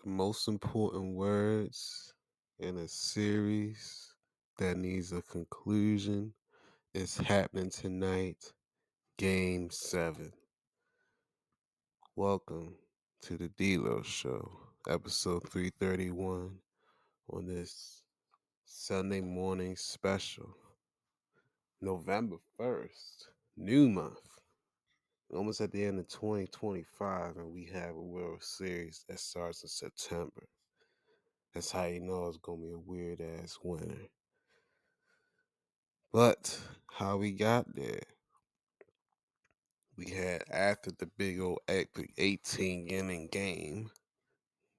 The most important words in a series that needs a conclusion is happening tonight, Game 7. Welcome to the D-Lo Show, episode 331 on this Sunday morning special, November 1st, new month. Almost at the end of 2025, and we have a World Series that starts in September. That's how you know it's going to be a weird ass winter. But how we got there, we had after the big old epic 18 inning game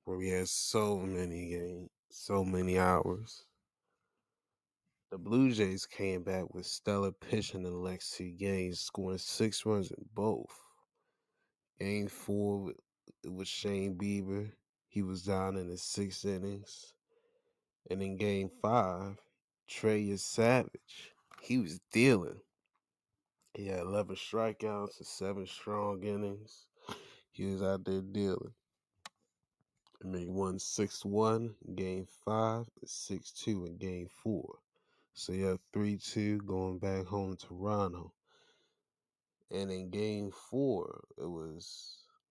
where we had so many games, so many hours. The Blue Jays came back with stellar pitching in the next two games, scoring 6 runs in both. Game 4 with Shane Bieber, he was down in the 6 innings. And in game 5, Trey Savage, he was dealing. He had 11 strikeouts and 7 strong innings. He was out there dealing. And they won 6-1 in game 5 and 6-2 in game 4. So you have 3-2 going back home to Toronto. And in game 4,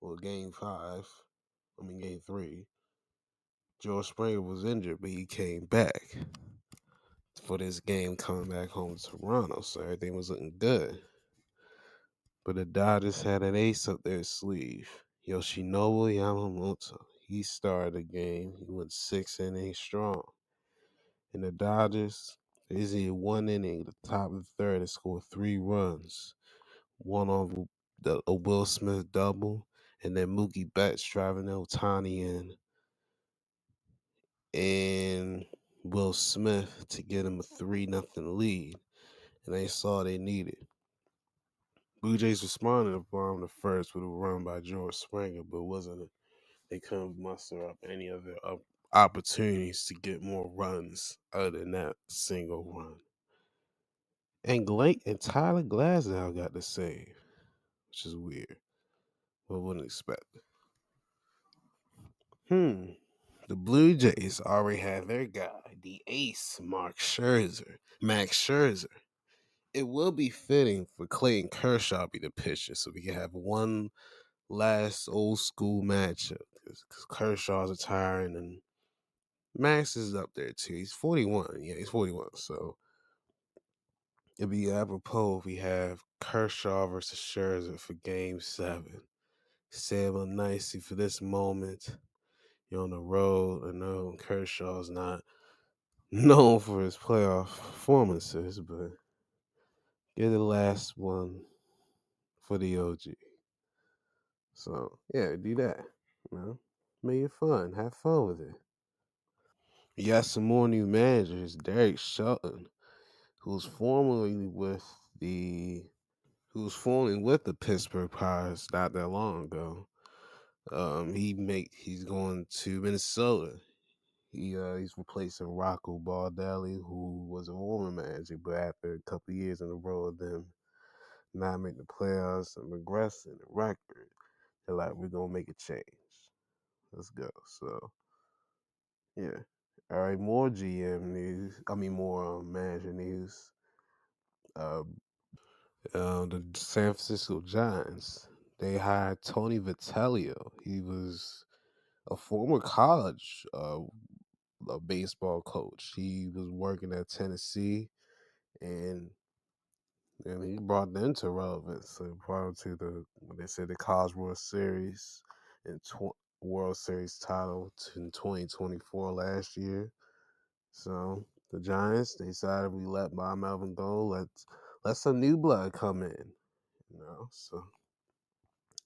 game 3, George Springer was injured, but he came back for this game coming back home to Toronto. So everything was looking good. But the Dodgers had an ace up their sleeve. Yoshinobu Yamamoto. He started the game. He went 6 innings strong. And the Dodgers, they did 1 inning at the top of the third and scored 3 runs. One on a Will Smith double, and then Mookie Betts driving Ohtani in, and Will Smith to get him a 3-0 lead. And they saw they needed. Blue Jays responded upon the first with a run by George Springer, but they couldn't muster up any other opportunities to get more runs other than that single run. And Tyler Glasnow got the save, which is weird, but wouldn't expect it. The Blue Jays already have their guy, the ace, Max Scherzer. It will be fitting for Clayton Kershaw be the pitcher, so we can have one last old school matchup because Kershaw's retiring and Max is up there too. He's 41. Yeah, he's 41. So it'd be apropos if we have Kershaw versus Scherzer for game 7. Set up nicely for this moment. You're on the road. I know Kershaw's not known for his playoff performances, but get the last one for the OG. So yeah, do that. You know, make it fun. Have fun with it. You got some more new managers. Derek Shelton, who's formerly with the Pittsburgh Pirates not that long ago. He's going to Minnesota. He's replacing Rocco Baldelli, who was a former manager, but after a couple years in a row of them not making the playoffs and regressing the record, they're like, we're gonna make a change. Let's go. So yeah. All right, more GM news. I mean, more manager news. Uh, the San Francisco Giants, they hired Tony Vitello. He was a former college a baseball coach. He was working at Tennessee, and he brought them into relevance. So prior to when they said the College World Series and World Series title in 2024 last year. So the Giants, they decided we let Bob Melvin go. Let some new blood come in. So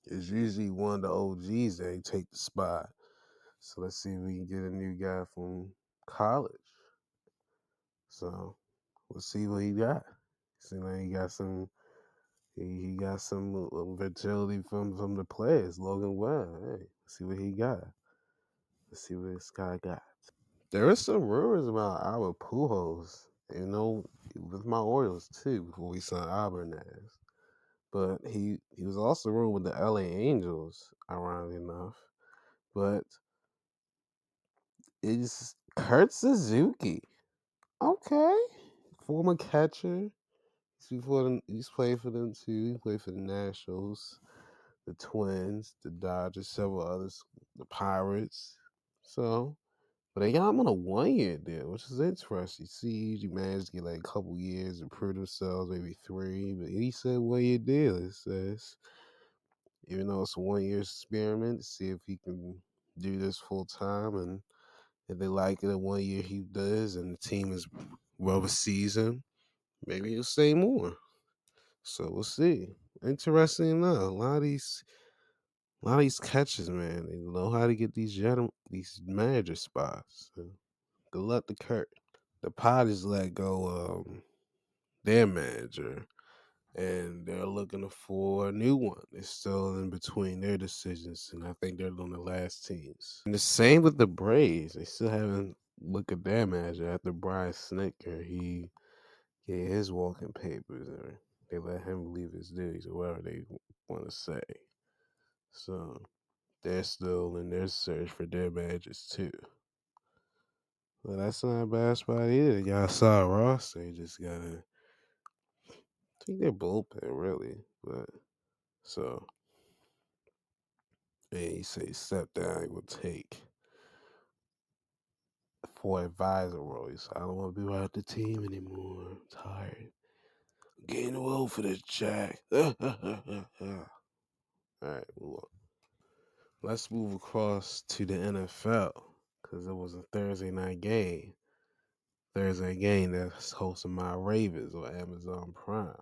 it's usually one of the OGs that take the spot. So let's see if we can get a new guy from college. So we'll see what he got. Seems like he got some. He got some versatility from the players. Logan Webb. Hey, let's see what he got. Let's see what this guy got. There is some rumors about Albert Pujols. With my Orioles too before we signed Albernaz. But he was also rumored with the LA Angels, ironically enough. But is Kurt Suzuki. Okay. Former catcher. He's played for them too. He played for the Nationals, the Twins, the Dodgers, several others, the Pirates. So, but they got him on a 1 year deal, which is interesting. See, he managed to get like a couple years to prove themselves, maybe 3. But he said 1 year deal. It says, even though it's a 1 year experiment, to see if he can do this full time, and if they like it in 1 year he does, and the team is well seasoned, maybe he'll stay more. So we'll see. Interesting enough, a lot of these catches, man, they know how to get these manager spots. So good luck to Kurt. The Padres let go their manager, and they're looking for a new one. They're still in between their decisions, and I think they're on the last teams. And the same with the Braves. They still haven't looked at their manager after Brian Snitker. He gave his walking papers, or they let him leave his duties, or whatever they want to say. So they're still in their search for their managers too. But that's not a bad spot either. Y'all saw Ross. They just gotta. I think they're bullpen really, but so. And he say step down, he will take for advisor role. He said, I don't want to be around the team anymore. I'm tired. I'm getting old for this jack. All right, move on. Let's move across to the NFL because it was a Thursday night game. Thursday game that's hosting my Ravens on Amazon Prime.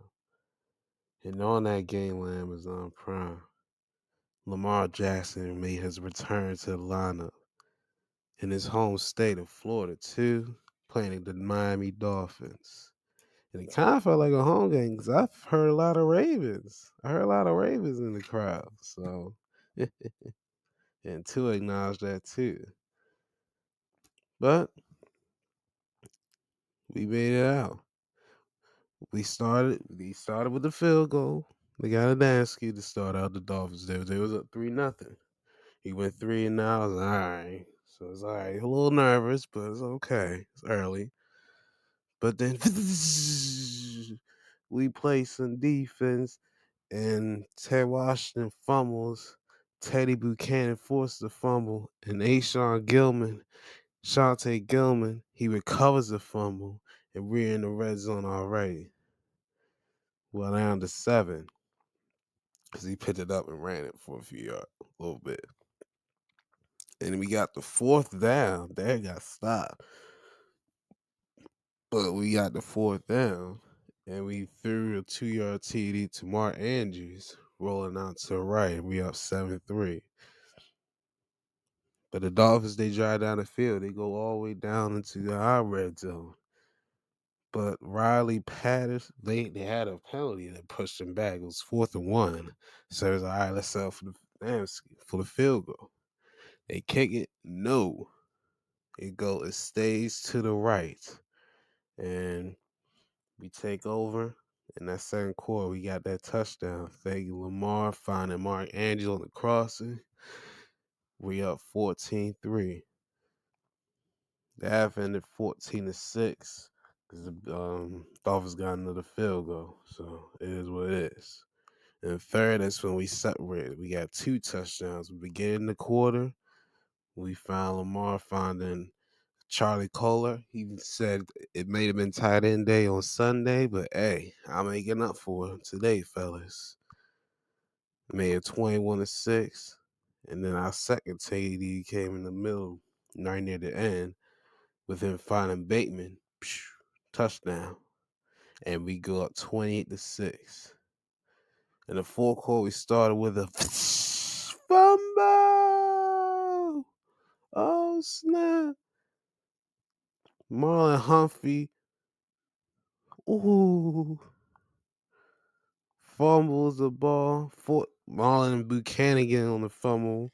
And on that game on Amazon Prime, Lamar Jackson made his return to the lineup in his home state of Florida, too, playing the Miami Dolphins. And it kind of felt like a home game because I've heard a lot of Ravens. I heard a lot of Ravens in the crowd. So, and Tua acknowledged that too. But we made it out. We started with the field goal. They got a Dansky to start out the Dolphins. They was up 3-0. He went 3 and now. I was like, all right. So it's all right. A little nervous, but it's okay. It's early. But then we play some defense, and Ted Washington fumbles. Teddy Buchanan forced the fumble, and Shante Gilman, he recovers the fumble, and we're in the red zone already. Well, down to 7, because he picked it up and ran it for a few yards, a little bit. And we got the 4th down. There got stopped. But we got the 4th down, and we threw a 2-yard TD to Mark Andrews, rolling out to the right, and we up 7-3. But the Dolphins, they drive down the field. They go all the way down into our red zone. But Riley Patterson, they had a penalty that pushed them back. It was 4th and 1. So it was all right, let's settle for the field goal. They kick it. No. It stays to the right. And we take over. In that second quarter, we got that touchdown. Thank you, Lamar, finding Mark Angel on the crossing. We up 14-3. The half ended 14-6 because the Dolphins got another field goal. So it is what it is. And third, that's when we separated. We got 2 touchdowns. We began in the quarter. We found Lamar finding Charlie Kohler. He said it may have been tight end day on Sunday, but hey, I'm making up for it today, fellas. Made it 21-6. And then our second TD came in the middle, right near the end, with him finding Bateman. Touchdown. And we go up 28-6. In the fourth quarter, we started with a fumble. Oh, snap. Marlon Humphrey. Ooh. Fumbles the ball. Marlon Buchanan on the fumble.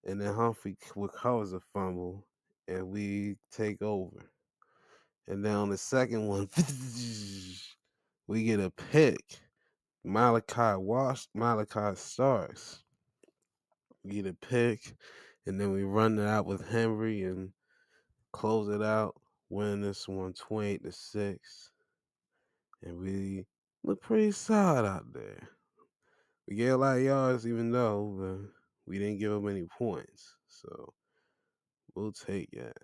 And then Humphrey recovers the fumble. And we take over. And then on the second one, we get a pick. Malachi Starks. We get a pick. And then we run it out with Henry, and close it out, win this one 28-6, and we look pretty solid out there. We get a lot of yards, even though we didn't give them any points. So we'll take that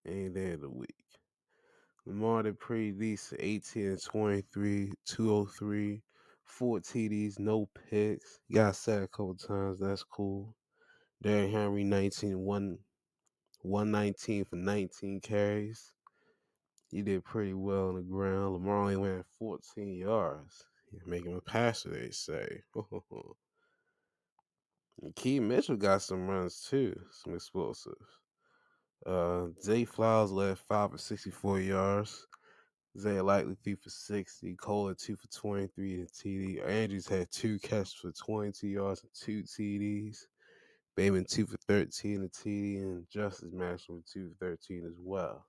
any day of the week. Lamar did pretty decent, 18 and 23, 203, 4 TDs, no picks. He got sacked a couple times. That's cool. Derrick Henry, 119 for 19 carries. He did pretty well on the ground. Lamar only went 14 yards. Making him a passer, they say. And Key Mitchell got some runs too, some explosives. Zay Flowers led 5 for 64 yards. Zay Likely 3 for 60. Kohler 2 for 23 and TD. Andrews had 2 catches for 22 yards and 2 TDs. Bateman 2 for 13 and TD, and Justice Maxwell 2 for 13 as well.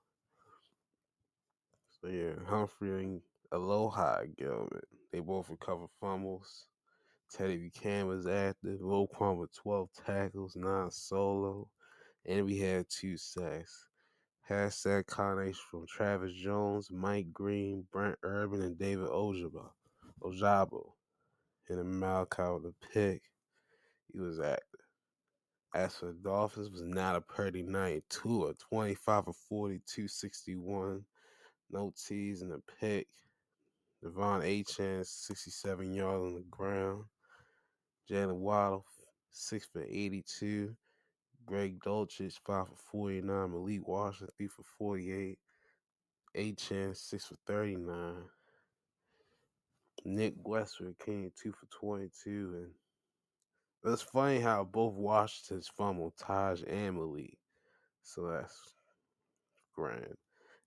So yeah, Humphrey and Aloha Gilbert, they both recovered fumbles. Teddy Buchanan was active. Roquan with 12 tackles, 9 solo, and we had 2 sacks. Hashtag combination from Travis Jones, Mike Green, Brent Urban, and David Ojabo. And then Malachi with a pick. He was active. As for the Dolphins, was not a pretty night. Tua, 25 of 40, 261. No T's in the pick. Devon Achane, 67 yards on the ground. Jalen Waddle, 6 for 82. Greg Dulcich, 5 for 49. Malik Washington, 3 for 48. Achane, 6 for 39. Nick Westbrook came 2 for 22. And it's funny how both Washingtons fumbled, Taj and Malik. So that's grand.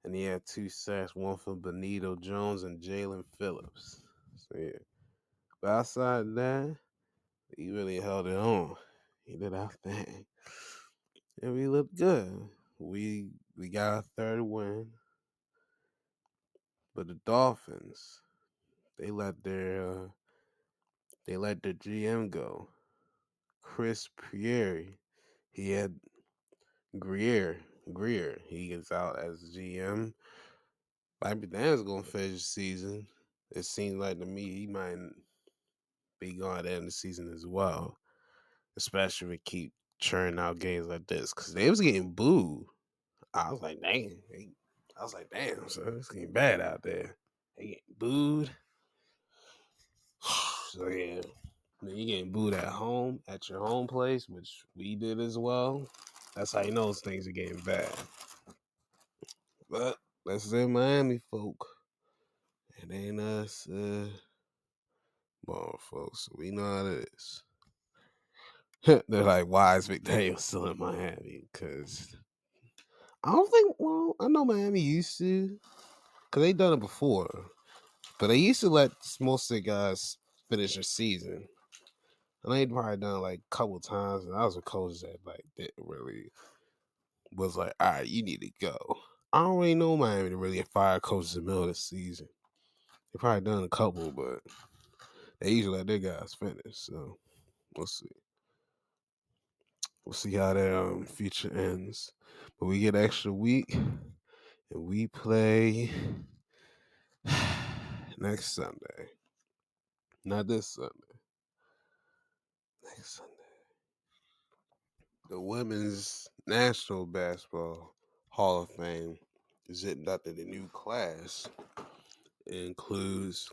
And he had 2 sacks, one for Benito Jones and Jalen Phillips. So yeah. But outside that, he really held it on. He did our thing. And we looked good. We got our third win. But the Dolphins, they let their GM go. Chris Pierre. He had Greer. He gets out as GM. Bobby Dan's gonna finish the season. It seems like to me he might be going at the end of the season as well. Especially if we keep churning out games like this. Cause they was getting booed. I was like, damn, so it's getting bad out there. They getting booed. So yeah. You getting booed at home, at your home place, which we did as well. That's how you know things are getting bad. But that's in Miami, folk. It ain't us, ball folks. We know how it is. They're like, why is McDaniel still in Miami? Because I don't think, well, I know Miami used to, because they done it before. But they used to let most of the guys finish their season. And they probably done it like a couple times. And I was a coach that like didn't really was like, all right, you need to go. I don't really know Miami to really fire coaches in the middle of the season. They probably done a couple, but they usually let their guys finish. So we'll see. We'll see how that future ends. But we get an extra week and we play next Sunday. Not this Sunday. Next Sunday. The Women's National Basketball Hall of Fame is inducted a new class. It includes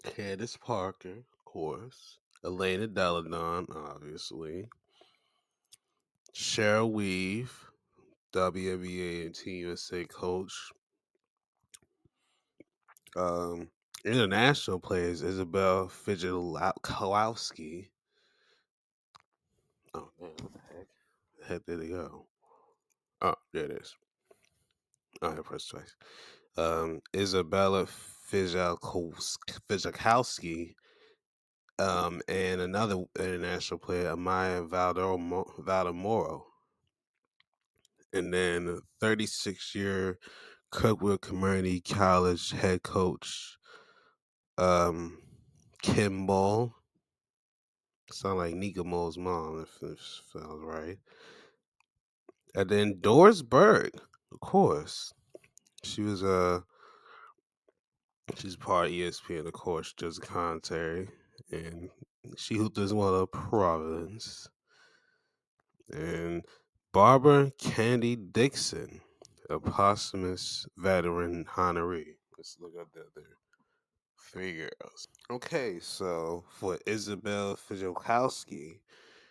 Candace Parker, of course, Elena Deladon, obviously, Cheryl Weave, WNBA and Team USA coach, international players Isabel Fijalkowski. Oh man, what the heck? The heck did it go? Oh, there it is. I pressed twice. Isabella Fijalkowski, and another international player, Amaya Valdemoro. And then 36-year Kirkwood Community College head coach, Kim Ball. Sound like Nika Mo's mom, if sounds right. And then Doris Berg, Of course, she was she's part of ESPN, of course, just commentary, and she hooped as well as Providence. And Barbara Candy Dixon, a posthumous veteran honoree. Let's look up the other three girls. Okay, so for Isabel Fijalkowski,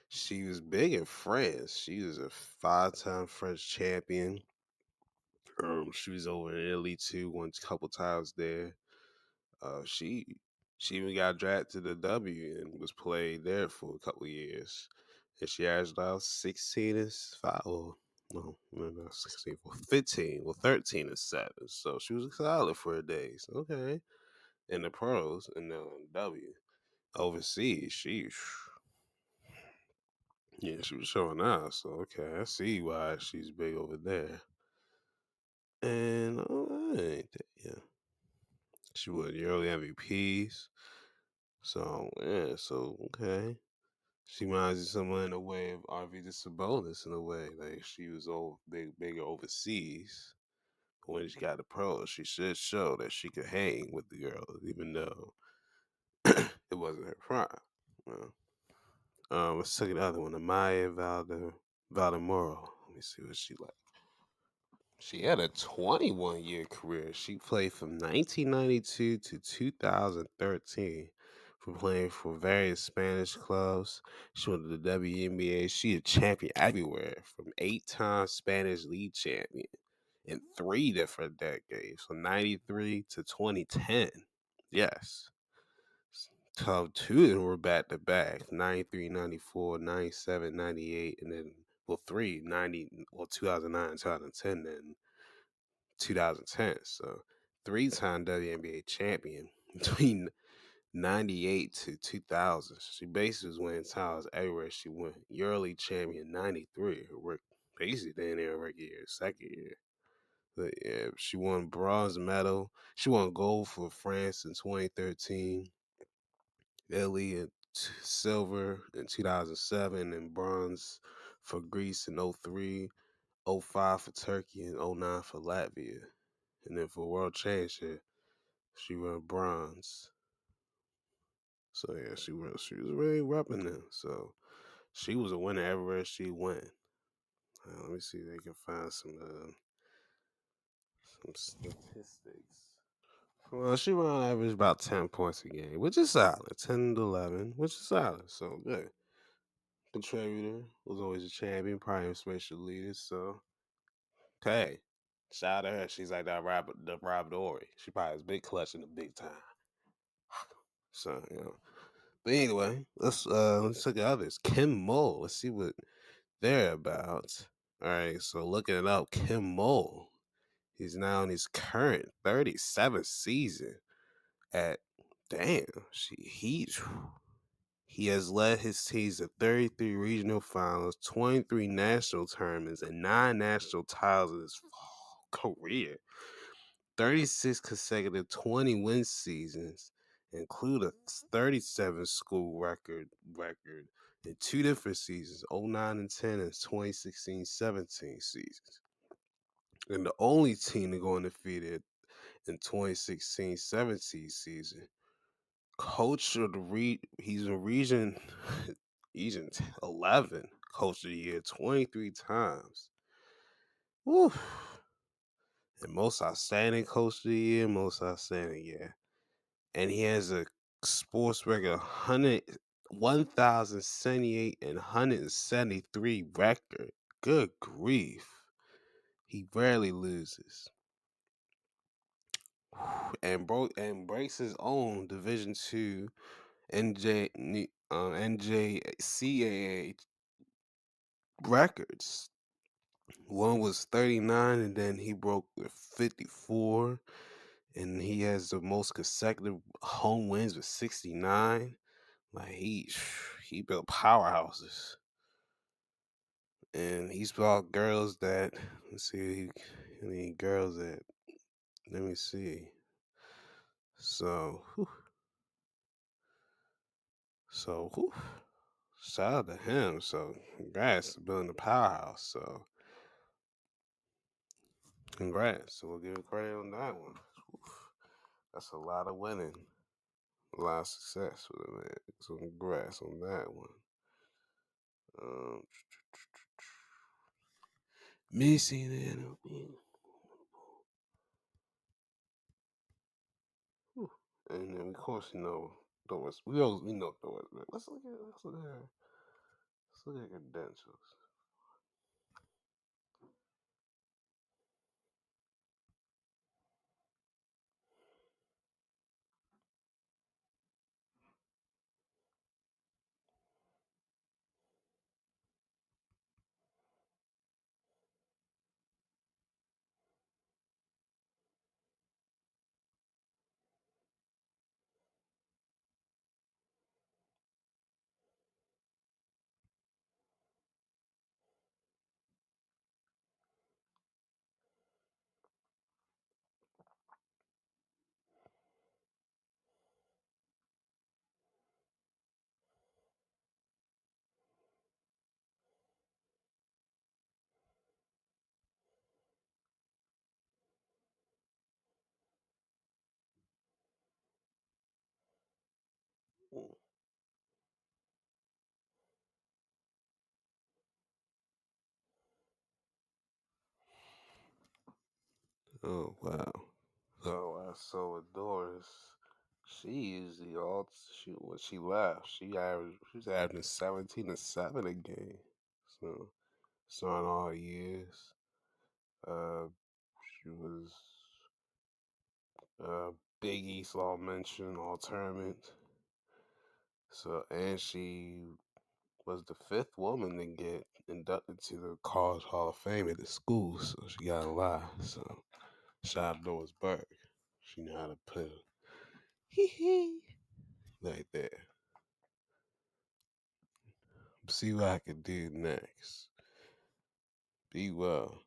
she was big in France. She was a five-time French champion. She was over in Italy too, won a couple times there. Uh, she she even got drafted to the W and was played there for a couple of years. And she averaged about 16 and 5. Well, no, not 16, well, 15, well, 13 and 7. So she was solid for her days. Okay. In the pros and the W. Overseas, yeah, she was showing out. So, okay, I see why she's big over there. And, all right, yeah. She won yearly MVPs. So, yeah, so, okay. She reminds me of someone in a way of RV Sabonis in a way. Like she was bigger overseas. But when she got the pros, she should show that she could hang with the girls, even though it wasn't her prime. Well, let's take another one. Amaya Valdemoro. Let me see what she like. She had a 21-year career. She played from 1992 to 2013 for playing for various Spanish clubs. She went to the WNBA. She a champion everywhere from 8-time Spanish league champion in three different decades, from 93 to 2010. Yes. Top two of them were back to back 93, 94, 97, 98, and then, well, 2009, 2010, then 2010. So 3-time WNBA champion between 98 to 2000. She basically was winning titles everywhere she went. Yearly champion 93. Her work basically in there rookie year, second year. But yeah, she won bronze medal. She won gold for France in 2013. Italy in silver in 2007 and bronze for Greece in 03, 05 for Turkey and 09 for Latvia. And then for World Championship, she won bronze. So yeah, she was really repping them. So she was a winner everywhere she went. Let me see if they can find some statistics. Well, she run average about 10 points a game, which is solid. 10 to 11, which is solid. So good. Contributor was always a champion, probably a special leader. So okay, shout out to her. She's like the Rob Dory. She probably was big clutch in the big time. So but anyway, let's look at others. Kim Mole. Let's see what they're about. All right, so looking it up, Kim Mole. He's now in his current 37th season at damn. He has led his teams to 33 regional finals, 23 national tournaments, and 9 national titles in his career. 36 consecutive 20-win seasons, include a 37 school record in two different seasons, '09 and 10 and 2016-17 seasons. And the only team to go undefeated in 2016-17 season. Coach of the he's in region 11, coach of the year 23 times. Woo. And most outstanding coach of the year, most outstanding year. And he has a sports record 1,078 and 173 record. Good grief. He rarely loses. And breaks his own Division Two NJCAA records. One was 39, and then he broke the 54, and he has the most consecutive home wins with 69. Like he built powerhouses, and he's brought girls that let's see, I mean girls that let me see. So, whew, shout out to him. So, congrats to building a powerhouse. So, congrats. So we'll give her credit on that one. Oof. That's a lot of winning, a lot of success for the man. So congrats on that one. Um, Missing and and then of course Doris. We know Doris. But let's look at her credentials. Mm. Oh wow. So with Doris, she usually all she when she left, she was averaging 17 and 7 a game. So starting all years. Uh she was Big East All Mention, All Tournament. So and she was the fifth woman to get inducted to the College Hall of Fame at the school. So she got a lot. So shout out Doris Burke. She knew how to put it. Hee hee. Like that. See what I can do next. Be well.